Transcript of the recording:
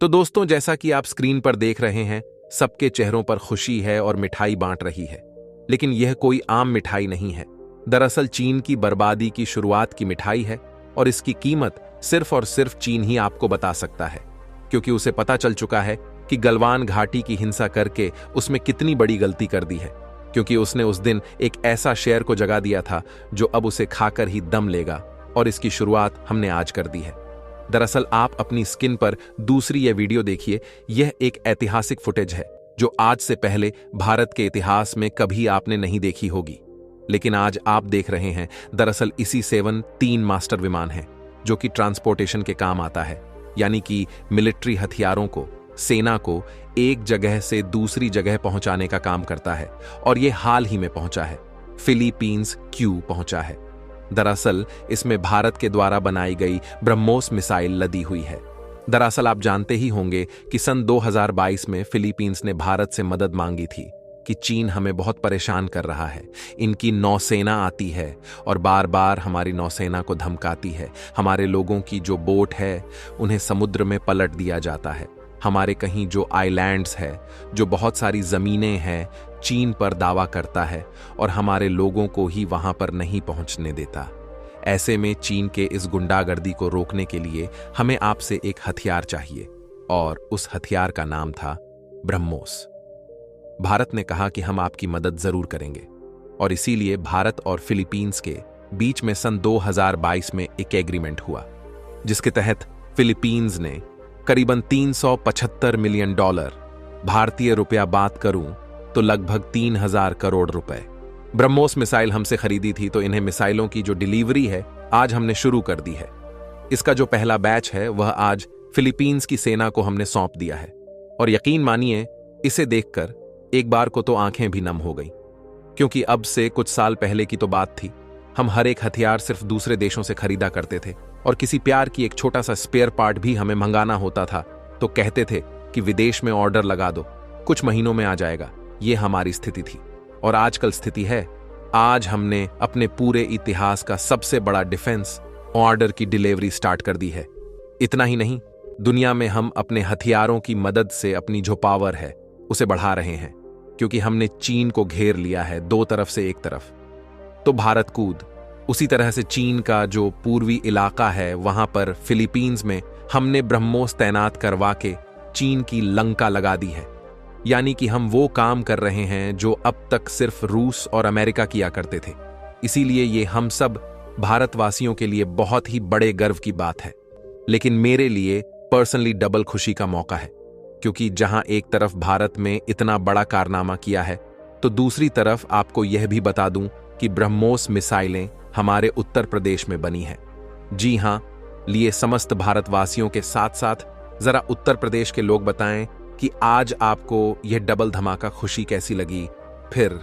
तो दोस्तों, जैसा कि आप स्क्रीन पर देख रहे हैं, सबके चेहरों पर खुशी है और मिठाई बांट रही है। लेकिन यह कोई आम मिठाई नहीं है। दरअसल चीन की बर्बादी की शुरुआत की मिठाई है और इसकी कीमत सिर्फ और सिर्फ चीन ही आपको बता सकता है, क्योंकि उसे पता चल चुका है कि गलवान घाटी की हिंसा करके उसमें कितनी बड़ी गलती कर दी है, क्योंकि उसने उस दिन एक ऐसा शेर को जगा दिया था जो अब उसे खाकर ही दम लेगा, और इसकी शुरुआत हमने आज कर दी है। दरअसल आप अपनी स्किन पर दूसरी यह वीडियो देखिए। यह एक ऐतिहासिक फुटेज है जो आज से पहले भारत के इतिहास में कभी आपने नहीं देखी होगी। लेकिन आज आप देख रहे हैं, दरअसल इसी 7-3 मास्टर विमान है जो कि ट्रांसपोर्टेशन के काम आता है, यानी कि मिलिट्री हथियारों को, सेना को एक जगह से दूसरी जगह पहुंचाने का काम करता है। और यह हाल ही में पहुंचा है, फिलीपींस क्यों पहुंचा है। दरअसल इसमें भारत के द्वारा बनाई गई ब्रह्मोस मिसाइल लदी हुई है। दरअसल आप जानते ही होंगे कि सन 2022 में फिलीपींस ने भारत से मदद मांगी थी कि चीन हमें बहुत परेशान कर रहा है, इनकी नौसेना आती है और बार बार हमारी नौसेना को धमकाती है, हमारे लोगों की जो बोट है उन्हें समुद्र में पलट दिया जाता है, हमारे कहीं जो आइलैंड्स है, जो बहुत सारी जमीनें हैं, चीन पर दावा करता है और हमारे लोगों को ही वहां पर नहीं पहुंचने देता। ऐसे में चीन के इस गुंडागर्दी को रोकने के लिए हमें आपसे एक हथियार चाहिए, और उस हथियार का नाम था ब्रह्मोस। भारत ने कहा कि हम आपकी मदद जरूर करेंगे, और इसीलिए भारत और फिलीपींस के बीच में सन 2022 में एक एग्रीमेंट हुआ, जिसके तहत फिलीपींस ने करीबन $375 मिलियन, भारतीय रुपया बात करूं तो लगभग 3000 करोड़ रुपए, ब्रह्मोस मिसाइल हमसे खरीदी थी। तो इन्हें मिसाइलों की जो डिलीवरी है आज हमने शुरू कर दी है। इसका जो पहला बैच है वह आज फिलीपींस की सेना को हमने सौंप दिया है, और यकीन मानिए इसे देखकर एक बार को तो आंखें भी नम हो गई, क्योंकि अब से कुछ साल पहले की तो बात थी। हम हर एक हथियार सिर्फ दूसरे देशों से खरीदा करते थे, और किसी प्यार की एक छोटा सा स्पेयर पार्ट भी हमें मंगाना होता था तो कहते थे कि विदेश में ऑर्डर लगा दो, कुछ महीनों में आ जाएगा। ये हमारी स्थिति थी, और आजकल स्थिति है, आज हमने अपने पूरे इतिहास का सबसे बड़ा डिफेंस ऑर्डर की डिलीवरी स्टार्ट कर दी है। इतना ही नहीं, दुनिया में हम अपने हथियारों की मदद से अपनी जो पावर है उसे बढ़ा रहे हैं, क्योंकि हमने चीन को घेर लिया है, दो तरफ से एक तरफ। तो भारत कूद, उसी तरह से चीन का जो पूर्वी इलाका है वहां पर फिलीपींस में हमने ब्रह्मोस तैनात करवा के चीन की लंका लगा दी है। यानी कि हम वो काम कर रहे हैं जो अब तक सिर्फ रूस और अमेरिका किया करते थे। इसीलिए ये हम सब भारतवासियों के लिए बहुत ही बड़े गर्व की बात है। लेकिन मेरे लिए पर्सनली डबल खुशी का मौका है, क्योंकि जहां एक तरफ भारत में इतना बड़ा कारनामा किया है, तो दूसरी तरफ आपको यह भी बता दूं कि ब्रह्मोस मिसाइलें हमारे उत्तर प्रदेश में बनी है। जी हां, लिए समस्त भारतवासियों के साथ साथ जरा उत्तर प्रदेश के लोग बताएं कि आज आपको यह डबल धमाका खुशी कैसी लगी। फिर